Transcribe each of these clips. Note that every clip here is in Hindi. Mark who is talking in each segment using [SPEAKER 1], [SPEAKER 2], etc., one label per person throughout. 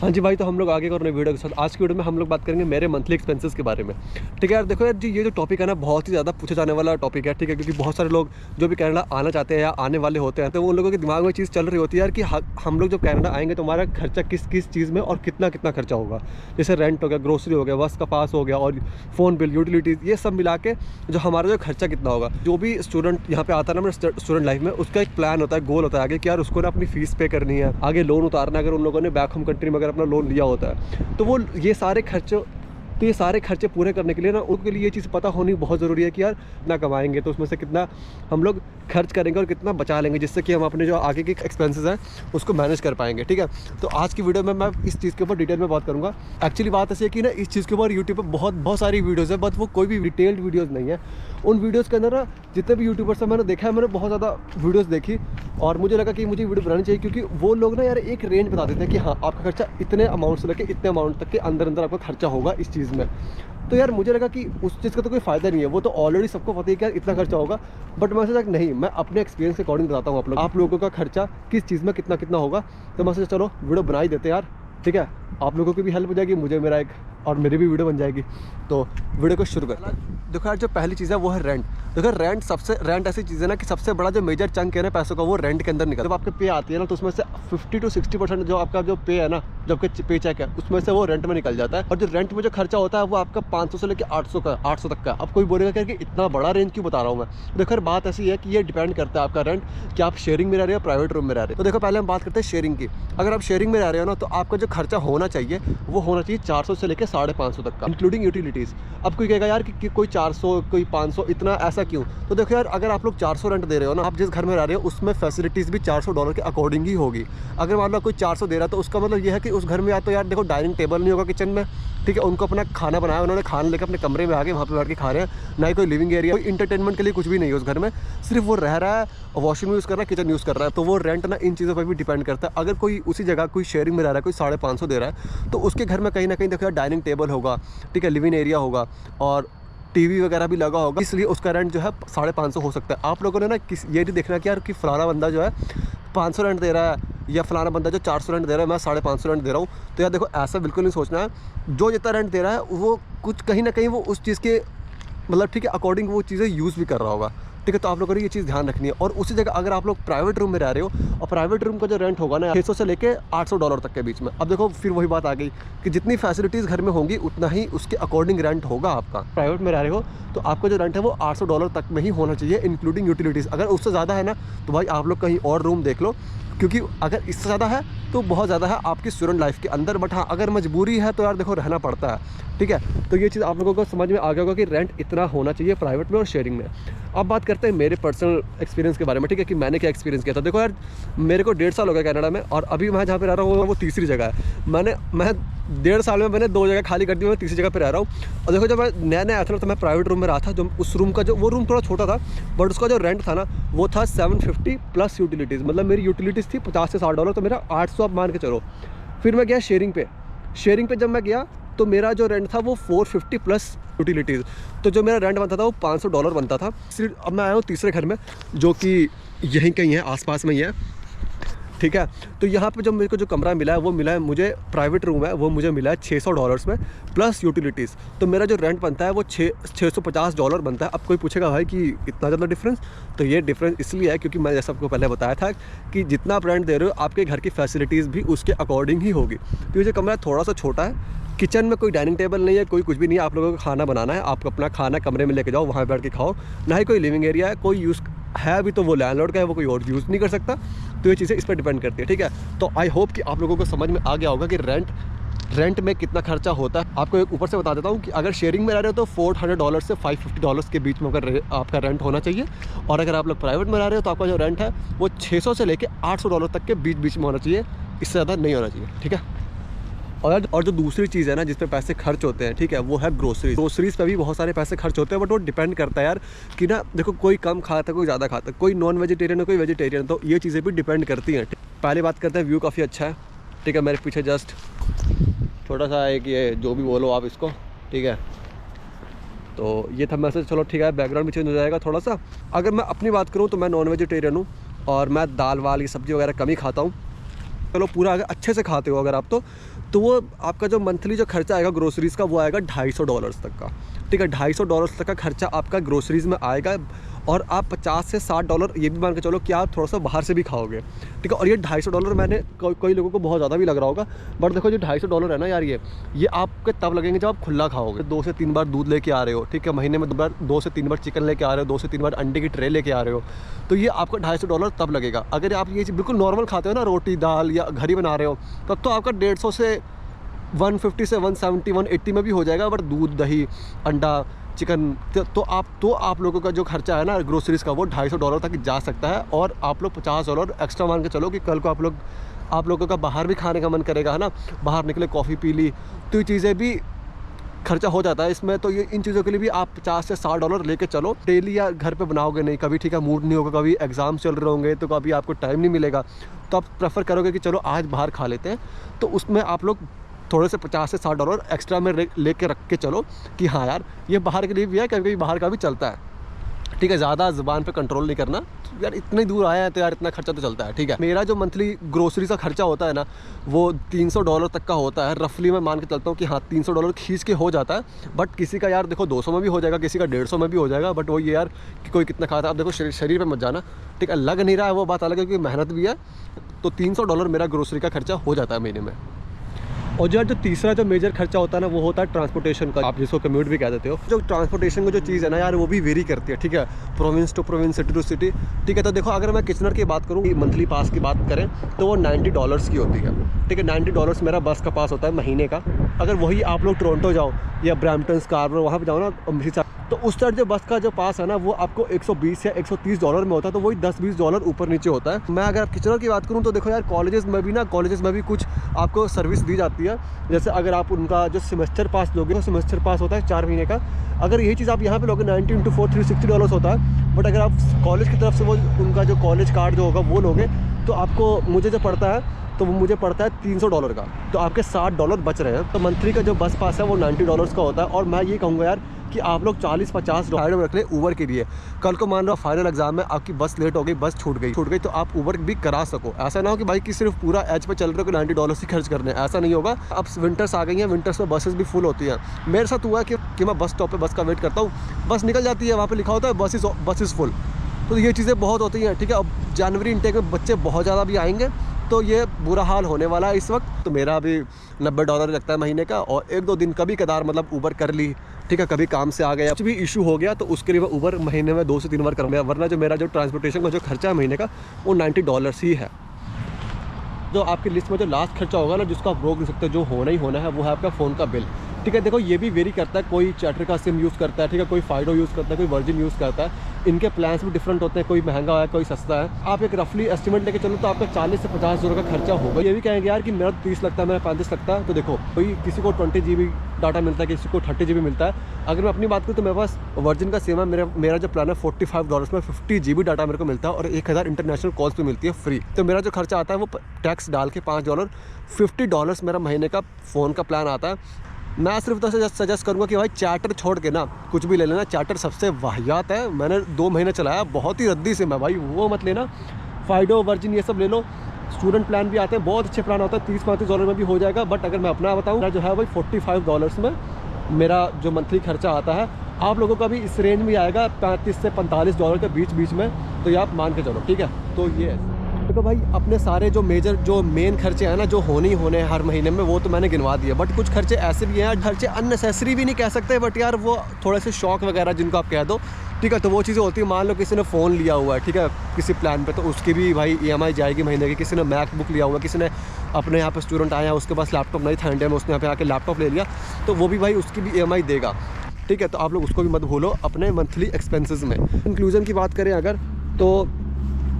[SPEAKER 1] हाँ जी भाई, तो हम लोग आगे कर रहे हैं वीडियो के साथ। आज की वीडियो में हम लोग बात करेंगे मेरे मंथली एक्सपेंसेस के बारे में। ठीक है यार, देखो यार जी, ये जो टॉपिक है ना बहुत ही ज़्यादा पूछे जाने वाला टॉपिक है। ठीक है, क्योंकि बहुत सारे लोग जो भी कनाडा आना चाहते हैं या आने वाले होते हैं, तो उन लोगों के दिमाग में चीज़ चल रही होती है यार कि हम लोग जब कनाडा आएंगे तो हमारा खर्चा किस किस चीज़ में और कितना कितना खर्चा होगा। जैसे रेंट हो गया, ग्रोसरी हो गया, बस का पास हो गया और फ़ोन बिल, यूटिलिटीज़, ये सब मिला के जो हमारा जो खर्चा कितना होगा। जो भी स्टूडेंट यहाँ पे आता है ना स्टूडेंट लाइफ में, उसका एक प्लान होता है, गोल होता है आगे कि यार उसको ना अपनी फीस पे करनी है, आगे लोन उतारना है। अगर उन लोगों ने बैक होम कंट्री में अगर अपना लोन लिया होता है तो वो ये सारे खर्चे पूरे करने के लिए ना उनके लिए ये चीज़ पता होनी बहुत ज़रूरी है कि यार कितना कमाएंगे तो उसमें से कितना हम लोग खर्च करेंगे और कितना बचा लेंगे, जिससे कि हम अपने जो आगे के एक्सपेंसेस हैं उसको मैनेज कर पाएंगे। ठीक है, तो आज की वीडियो में मैं इस चीज़ के ऊपर डिटेल में बात करूँगा। एक्चुअली बात ऐसी है कि ना इस चीज़ के ऊपर यूट्यूब पर बहुत सारी वीडियोज़ है, बट वो कोई भी डिटेल्ड वीडियोज़ नहीं है। उन वीडियोज़ के अंदर ना जितने भी यूट्यूबर्स हैं मैंने देखा है, मैंने बहुत ज़्यादा वीडियोज़ देखी और मुझे लगा कि मुझे वीडियो बनानी चाहिए, क्योंकि वो लोग ना यार एक रेंज बता देते हैं कि हाँ आपका खर्चा इतने अमाउंट से लेकर इतने अमाउंट तक के अंदर आपका खर्चा होगा इस चीज़ में। तो यार मुझे लगा कि उस चीज़ का तो कोई फ़ायदा नहीं है, वो तो ऑलरेडी सबको पता है कि यार इतना खर्चा होगा। बट मैं सोचा कि नहीं, मैं अपने एक्सपीरियंस के अकॉर्डिंग बताता हूँ आप लोगों का खर्चा किस चीज़ में कितना कितना होगा। तो मैं सोचा चलो वीडियो बना ही देते यार। ठीक है, आप लोगों की भी हेल्प हो जाएगी, मुझे मेरा एक और मेरी भी वीडियो बन जाएगी। तो वीडियो को शुरू करते हैं। देखो यार, जो पहली चीज़ है वो है रेंट। देखो रेंट ऐसी चीज़ है ना कि सबसे बड़ा जो मेजर चंक है ना पैसों का, वो रेंट के अंदर निकलता है। जब आपके पे आती है ना तो उसमें से 50 to 60% जो आपका जो पे है ना, जो आपके पे चेक है, उसमें से वो रेंट में निकल जाता है। और जो रेंट में जो खर्चा होता है वो आपका 500 से लेकर 800 तक का। अब कोई बोलेगा कि इतना बड़ा रेंज क्यों बता रहा हूँ मैं। देखो यार, बात ऐसी है कि ये डिपेंड करता है आपका रेंट कि आप शेयरिंग में रह रहे हो, प्राइवेट रूम में रह रहे हो। तो देखो पहले हम बात करते हैं शेयरिंग की। अगर आप शेयरिंग में रह रहे हो ना तो आपका जो खर्चा होना चाहिए वो होना चाहिए 400 से लेकर 550 तक का, इंक्लूडिंग यूटिलिटीज़। अब कोई कहेगा यार कि कोई 400 कोई 500 इतना ऐसा क्यों। तो देखो यार, अगर आप लोग 400 रेंट दे रहे हो ना, आप जिस घर में रह रहे हो उसमें फैसिलिटीज़ भी $400 के अकॉर्डिंग ही होगी। अगर मान लो कोई 400 दे रहा है तो उसका मतलब ये है कि उस घर में या तो यार देखो डाइनिंग टेबल नहीं होगा किचन में। ठीक है, उनको अपना खाना बनाया, उन्होंने खाना लेकर अपने कमरे में आ गए, वहाँ पे बैठ के खा रहे हैं। ना ही कोई लिविंग एरिया, कोई इंटरटेनमेंट के लिए कुछ भी नहीं है उस घर में। सिर्फ वो रह रहा है, वॉशरूम यूज़ कर रहा है, किचन यूज़ कर रहा है। तो वो रेंट ना इन चीज़ों पर भी डिपेंड करता है। अगर कोई उसी जगह कोई शेयरिंग में रह रहा है, कोई 550 दे रहा है, तो उसके घर में कहीं ना कहीं देखो यार डाइनिंग टेबल होगा, ठीक है, लिविंग एरिया होगा और टीवी वगैरह भी लगा होगा, इसलिए उसका रेंट जो है 550 हो सकता है। आप लोगों ने ना ये नहीं देखना कि यार कि फलाना बंदा जो है 500 रेंट दे रहा है या फलाना बंदा जो 400 रेंट दे रहा है, मैं 550 रेंट दे रहा हूँ। तो यार देखो, ऐसा बिल्कुल नहीं सोचना है। जो जितना रेंट दे रहा है वो कुछ कहीं ना कहीं वो उस चीज़ के मतलब ठीक है अकॉर्डिंग वो चीज़ें यूज़ भी कर रहा होगा। ठीक है, तो आप लोगों को ये चीज़ ध्यान रखनी है। और उसी जगह अगर आप लोग प्राइवेट रूम में रह रहे हो और प्राइवेट रूम का जो रेंट होगा ना 600 से लेके $800 तक के बीच में। अब देखो फिर वही बात आ गई कि जितनी फैसिलिटीज़ घर में होंगी उतना ही उसके अकॉर्डिंग रेंट होगा आपका। प्राइवेट में रह रहे हो तो आपका जो रेंट है वो $800 तक में ही होना चाहिए, इंक्लूडिंग यूटिलिटीज़। अगर उससे ज़्यादा है ना तो भाई आप लोग कहीं और रूम देख लो, क्योंकि अगर इससे ज़्यादा है तो बहुत ज़्यादा है आपकी स्टूडेंट लाइफ के अंदर। बट हाँ, अगर मजबूरी है तो यार देखो रहना पड़ता है। ठीक है, तो ये चीज़ आप लोगों को समझ में आ गया होगा कि रेंट इतना होना चाहिए प्राइवेट में और शेयरिंग में। अब बात करते हैं मेरे पर्सनल एक्सपीरियंस के बारे में। ठीक है, कि मैंने क्या एक्सपीरियंस किया था। देखो यार, मेरे को 1.5 साल हो गया कनाडा में और अभी मैं जहाँ पे रह रहा हूँ वो तीसरी जगह है। मैं 1.5 साल में मैंने 2 जगह खाली कर दी, मैं तीसरी जगह पे रह रहा हूँ। और देखो जब मैं नया आया था ना तो मैं प्राइवेट रूम में रहा था। जो उस रूम का जो वो रूम थोड़ा छोटा था, बट उसका जो रेंट था ना वो था 750 प्लस यूटिलिटीज़। मतलब मेरी यूटिलिटीज़ थी $50 से $60, तो मेरा 800 आप मान के चलो। फिर मैं गया शेयरिंग पे जब मैं गया तो मेरा जो रेंट था वो 450 प्लस यूटिलिटीज़। तो जो मेरा रेंट बनता था वो $500 बनता था। अब मैं आया हूँ तीसरे घर में जो कि यहीं कहीं है, आसपास में ही है। ठीक है, तो यहाँ पे जो मेरे को जो कमरा मिला है वो मिला है मुझे, प्राइवेट रूम है वो मुझे मिला है $600 में प्लस यूटिलिटीज़। तो मेरा जो रेंट बनता है वो $650 बनता है। अब कोई पूछेगा भाई कि इतना ज़्यादा डिफरेंस, तो ये डिफरेंस इसलिए है क्योंकि मैं जैसा आपको पहले बताया था कि जितना आप रेंट दे रहे हो आपके घर की फैसिलिटीज़ भी उसके अकॉर्डिंग ही होगी। तो ये जो कमरा थोड़ा सा छोटा है, किचन में कोई डाइनिंग टेबल नहीं है, कोई कुछ भी नहीं है। आप लोगों को खाना बनाना है, आप अपना खाना कमरे में लेके जाओ, वहाँ बैठ के खाओ। ना ही कोई लिविंग एरिया है, कोई यूज़ है अभी तो वो लैंडलॉर्ड का है, वो कोई और यूज़ नहीं कर सकता। तो ये चीज़ें इस पर डिपेंड करती है। ठीक है, तो आई होप कि आप लोगों को समझ में आ गया होगा कि रेंट में कितना खर्चा होता है। आपको एक ऊपर से बता देता हूँ कि अगर शेयरिंग में रह रहे हो तो $400 से $550 के बीच में अगर आपका रेंट होना चाहिए। और अगर आप लोग प्राइवेट में रह रहे हो तो आपका जो रेंट है वो 600 से लेकर $800 तक के बीच में होना चाहिए, इससे ज़्यादा नहीं होना चाहिए। ठीक है, और जो दूसरी चीज़ है ना जिस पे पैसे खर्च होते हैं, ठीक है, वो है ग्रोसरीज़ पे भी बहुत सारे पैसे खर्च होते हैं। बट वो डिपेंड करता है यार कि ना देखो, कोई कम खाता है, कोई ज़्यादा खाता है, कोई नॉन वेजिटेरियन है, कोई वेजिटेरियन। तो ये चीज़ें भी डिपेंड करती हैं। पहले बात करते हैं, व्यू काफ़ी अच्छा है। ठीक है, मेरे पीछे जस्ट छोटा सा एक ये जो भी बोलो आप इसको। ठीक है, तो ये था मैसेज। चलो ठीक है, बैकग्राउंड भी चेंज हो जाएगा थोड़ा सा। अगर मैं अपनी बात करूँ तो मैं नॉन वेजिटेरियन हूँ और मैं दाल वाल ये सब्ज़ी वगैरह कम ही खाता हूँ। चलो पूरा अगर अच्छे से खाते हो अगर आप तो वो आपका जो मंथली जो खर्चा आएगा ग्रोसरीज़ का वो आएगा $250 तक का, ठीक है। $250 तक का खर्चा आपका ग्रोसरीज़ में आएगा, और आप $50 से $60 ये भी मान के चलो कि आप थोड़ा सा बाहर से भी खाओगे, ठीक है। और ये $250 मैंने कई लोगों को बहुत ज़्यादा भी लग रहा होगा, बट देखो जो $250 है ना यार, ये आपके तब लगेंगे जब आप खुला खाओगे। 2 से 3 बार दूध लेके आ रहे हो, ठीक है, महीने में 2 से 3 बार चिकन लेके आ रहे हो, 2 से 3 बार अंडे की ट्रे लेके आ रहे हो, तो ये आपका $250 तब लगेगा। अगर आप ये बिल्कुल नॉर्मल खाते हो ना, रोटी दाल या घर ही बना रहे हो, तब तो आपका 150 से 150 से 170 180 में भी हो जाएगा। बट दूध दही अंडा चिकन तो आप लोगों का जो खर्चा है ना ग्रोसरीज़ का वो $250 तक जा सकता है। और आप लोग $50 एक्स्ट्रा मान के चलो कि कल को आप लोगों का बाहर भी खाने का मन करेगा, है ना, बाहर निकले कॉफ़ी पी ली, तो ये चीज़ें भी खर्चा हो जाता है इसमें। तो ये इन चीज़ों के लिए भी आप $50 से $60 लेके चलो। डेली या घर पे बनाओगे नहीं, कभी ठीक है मूड नहीं होगा, कभी एग्ज़ाम चल रहे होंगे, तो कभी आपको टाइम नहीं मिलेगा, तो आप प्रेफर करोगे कि चलो आज बाहर खा लेते हैं। तो उसमें आप लोग थोड़े से $50 से $60 एक्स्ट्रा में लेके रख के चलो कि हाँ यार ये बाहर के लिए भी है, कभी बाहर का भी चलता है, ठीक है। ज़्यादा ज़ुबान पे कंट्रोल नहीं करना यार, इतने दूर आए हैं तो यार इतना खर्चा तो चलता है, ठीक है। मेरा जो मंथली ग्रोसरी का खर्चा होता है ना वो $300 तक का होता है रफली। मैं मान के चलता हूँ कि हाँ $300 खींच के हो जाता है। बट किसी का यार देखो 200 में भी हो जाएगा, किसी का 150 में भी हो जाएगा, बट वो ये यार कि कोई कितना खाता है। अब देखो शरीर पे मत जाना, ठीक है, लग नहीं रहा है वो बात अलग है, क्योंकि मेहनत भी है। तो $300 मेरा ग्रोसरी का खर्चा हो जाता है महीने में। और जो तीसरा जो मेजर खर्चा होता है ना वो होता है ट्रांसपोर्टेशन का, आप जिसको कम्यूट भी कह देते हो। जो ट्रांसपोर्टेशन की जो चीज़ है ना यार वो भी वेरी करती है, ठीक है, province to province, city to city, ठीक है। तो देखो अगर मैं किचनर की बात करूँ, मंथली पास की बात करें तो वो $90 की होती है, ठीक है। $90 मेरा बस का पास होता है महीने का। अगर वही आप लोग टोरंटो जाओ या ब्रैम्पटन स्कार्बरो वहाँ पर जाओ ना, तो उस तरह जो बस का जो पास है ना वो आपको $120 या $130 में होता है, तो वही $10-20 ऊपर नीचे होता है। मैं अगर किचनर की बात करूं तो देखो यार कॉलेजेस में भी कुछ आपको सर्विस दी जाती है। जैसे अगर आप उनका जो सेमेस्टर पास लोगे तो सेमेस्टर पास होता है 4 महीने का। अगर यही चीज़ आप यहाँ पे लोगे 90 × 4 $360 होता है। बट अगर आप कॉलेज की तरफ से वो उनका जो कॉलेज कार्ड जो होगा वो लोगे तो आपको मुझे जो पड़ता है तो वो मुझे पड़ता है $300 का, तो आपके $60 बच रहे हैं। तो मंथली का जो बस पास है वो $90 का होता है। और मैं ये कहूँगा यार कि आप लोग 40-50 साइड में रख लें ऊबर के लिए। कल को मान लो फाइनल एग्जाम में आपकी बस लेट हो गई, बस छूट गई तो आप ऊबर भी करा सको। ऐसा ना हो कि भाई कि सिर्फ पूरा एज पे चल रहे हो कि $90 ही खर्च करने, ऐसा नहीं होगा। अब विंटर्स आ गई हैं, विंटर्स में बसेस भी फुल होती हैं। मेरे साथ हुआ है कि मैं बस स्टॉप पे बस का वेट करता हूँ, बस निकल जाती है, वहाँ पर लिखा होता है बस इज़ फुल। तो ये चीज़ें बहुत होती हैं, ठीक है। अब जनवरी इनटेक में बच्चे बहुत ज़्यादा भी आएंगे तो ये बुरा हाल होने वाला है इस वक्त। तो मेरा अभी $90 लगता है महीने का, और 1-2 दिन कभी कदार मतलब ऊबर कर ली, ठीक है, कभी काम से आ गया, कुछ भी इशू हो गया तो उसके लिए मैं ऊबर महीने में 2 से 3 बार करूँगा। वरना जो मेरा जो ट्रांसपोर्टेशन का जो खर्चा है महीने का वो $90 ही है। जो आपकी लिस्ट में जो लास्ट खर्चा होगा ना जिसको आप रोक नहीं सकते, जो होना ही होना है, वो है आपका फ़ोन का बिल, ठीक है। देखो ये भी वेरी करता है, कोई चैटर का सिम यूज़ करता है, ठीक है, कोई फाइडो यूज़ करता है, कोई वर्जिन यूज़ करता है। इनके प्लान्स भी डिफरेंट होते हैं, कोई महंगा है कोई सस्ता है। आप एक रफली एस्टिमेट लेके चलो तो आपका $40 से $50 का खर्चा होगा। ये भी कहेंगे यार कि मेरा 30 लगता है, मेरा 35 लगता है। तो देखो कोई किसी को 20 GB डाटा मिलता है, किसी को 30 GB मिलता है। अगर मैं अपनी बात करूँ तो मेरे पास वर्जिन का सिम है, मेरा जो प्लान है $45 में 50 GB डाटा मेरे को मिलता है और 1000 इंटरनेशनल कॉल्स भी मिलती है फ्री। तो मेरा जो खर्चा आता है वो टैक्स डाल के $5 $50 मेरा महीने का फ़ोन का प्लान आता है। मैं सिर्फ तो सजेस्ट करूँगा कि भाई चैटर छोड़ के ना कुछ भी ले लेना। चैटर सबसे वाहियात है, मैंने 2 महीने चलाया, बहुत ही रद्दी सिम है भाई, वो मत लेना। फाइडो वर्जिन ये सब ले लो। स्टूडेंट प्लान भी आते हैं, बहुत अच्छे प्लान होता है, $30-35 में भी हो जाएगा। बट अगर मैं अपना बताऊँ जो है भाई $45 में मेरा जो मंथली खर्चा आता है। आप लोगों का भी इस रेंज में आएगा $35 से $45 के बीच में, तो ये आप मान के चलो, ठीक है। तो ये देखो भाई अपने सारे जो मेन खर्चे हैं ना जो होने ही होने हैं हर महीने में, वो तो मैंने गिनवा दिए। बट कुछ खर्चे ऐसे भी हैं, खर्चे अननेसेसरी भी नहीं कह सकते, बट यार वो थोड़े से शौक वगैरह जिनको आप कह दो, ठीक है। तो वो चीज़ें होती है, मान लो किसी ने फ़ोन लिया हुआ है, ठीक है, किसी प्लान पे, तो उसकी भी भाई EMI जाएगी महीने की। किसी ने मैकबुक लिया हुआ है, किसी ने अपने यहाँ पे स्टूडेंट आया उसके पास लैपटॉप नहीं था इंडिया में, उसने यहाँ पे आके लैपटॉप ले लिया, तो वो भी भाई उसकी भी EMI देगा, ठीक है। तो आप लोग उसको भी मत भूलो अपने मंथली एक्सपेंसेस में। इंक्लूजन की बात करें अगर, तो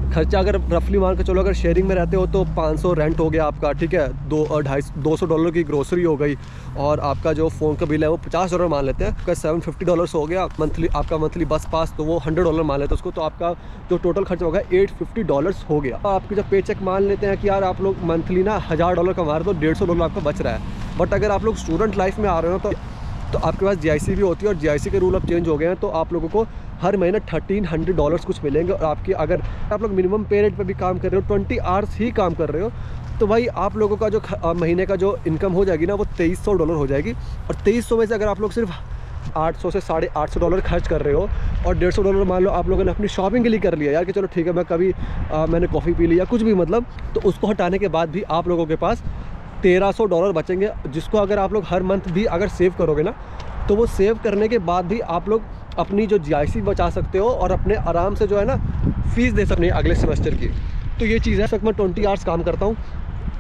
[SPEAKER 1] खर्चा अगर रफली मान के चलो, अगर शेयरिंग में रहते हो तो 500 रेंट हो गया आपका, ठीक है, $200 की ग्रोसरी हो गई, और आपका जो फ़ोन का बिल है वो $50 मान लेते हैं, आपका $750 हो गया। आपका मंथली बस पास तो वो $100 मान लेते हैं उसको, तो आपका जो टोटल खर्चा होगा $850 हो गया। आपकी जब पे चेक मान लेते हैं कि यार आप लोग मंथली ना $1000 कमा रहे हो तो $150 आपका बच रहा है। बट अगर आप लोग स्टूडेंट लाइफ में आ रहे हो तो आपके पास GIC भी होती है, और GIC के रूल अब चेंज हो गए हैं, तो आप लोगों को हर महीने $1300 कुछ मिलेंगे। और आपकी अगर आप लोग मिनिमम पे रेट पे भी काम कर रहे हो, 20 आवर्स ही काम कर रहे हो, तो भाई आप लोगों का जो महीने का जो इनकम हो जाएगी ना वो $2300 हो जाएगी। और 2300 में से अगर आप लोग सिर्फ 800 से $850 खर्च कर रहे हो और $150 मान लो आप लोगों ने अपनी शॉपिंग के लिए कर लिया यार कि चलो ठीक है मैं कभी मैंने कॉफ़ी पी ली या कुछ भी मतलब, तो उसको हटाने के बाद भी आप लोगों के पास $1300 बचेंगे, जिसको अगर आप लोग हर मंथ भी अगर सेव करोगे ना तो वो सेव करने के बाद भी आप लोग अपनी जो GIC बचा सकते हो और अपने आराम से जो है ना फ़ीस दे सकते हैं अगले सेमेस्टर की। तो ये चीज़ है। इस वक्त मैं 20 आवर्स काम करता हूँ,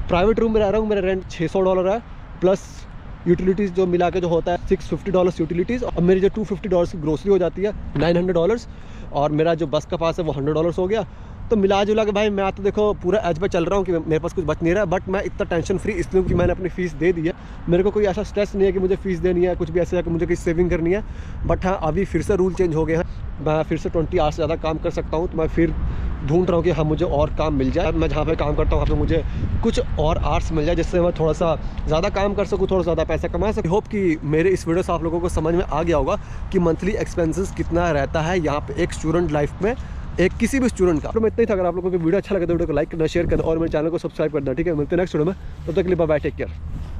[SPEAKER 1] प्राइवेट रूम में रह रहा हूँ, मेरा रेंट $600 है, प्लस यूटिलिटीज़ जो मिला के जो होता है $650 यूटिलिटीज़, और मेरी जो $250 की ग्रोसरी हो जाती है $900, और मेरा जो बस का पास है वो $100 हो गया। तो मिला जुला के भाई मैं तो देखो पूरा एज पे चल रहा हूँ कि मेरे पास कुछ बच नहीं रहा है, बट मैं इतना टेंशन फ्री इसलिए कि मैंने अपनी फ़ीस दे दी है। मेरे को कोई ऐसा स्ट्रेस नहीं है कि मुझे फ़ीस देनी है, कुछ भी ऐसा है कि मुझे कोई सेविंग करनी है। बट हाँ, अभी फिर से रूल चेंज हो गए हैं, मैं फिर से 20 आवर्स से ज़्यादा काम कर सकता हूँ। तो मैं फिर ढूंढ रहा हूँ कि हाँ मुझे और काम मिल जाए, मैं जहाँ पे काम करता हूँ वहाँ पे मुझे कुछ और आवर्स मिल जाए जिससे मैं थोड़ा सा ज़्यादा काम कर सकूँ, थोड़ा ज़्यादा पैसा कमा सकूँ। होप कि मेरे इस वीडियो से आप लोगों को समझ में आ गया होगा कि मंथली एक्सपेंसेस कितना रहता है यहाँ पे एक स्टूडेंट लाइफ में, एक किसी भी स्टूडेंट का। तो मैं इतना ही था। अगर आप लोगों को वीडियो अच्छा लगे तो वीडियो को लाइक करना, शेयर करना और मेरे चैनल को सब्सक्राइब करना। ठीक है, मिलते हैं नेक्स्ट वीडियो में, तब तक के लिए बाय बाय, टेक केयर।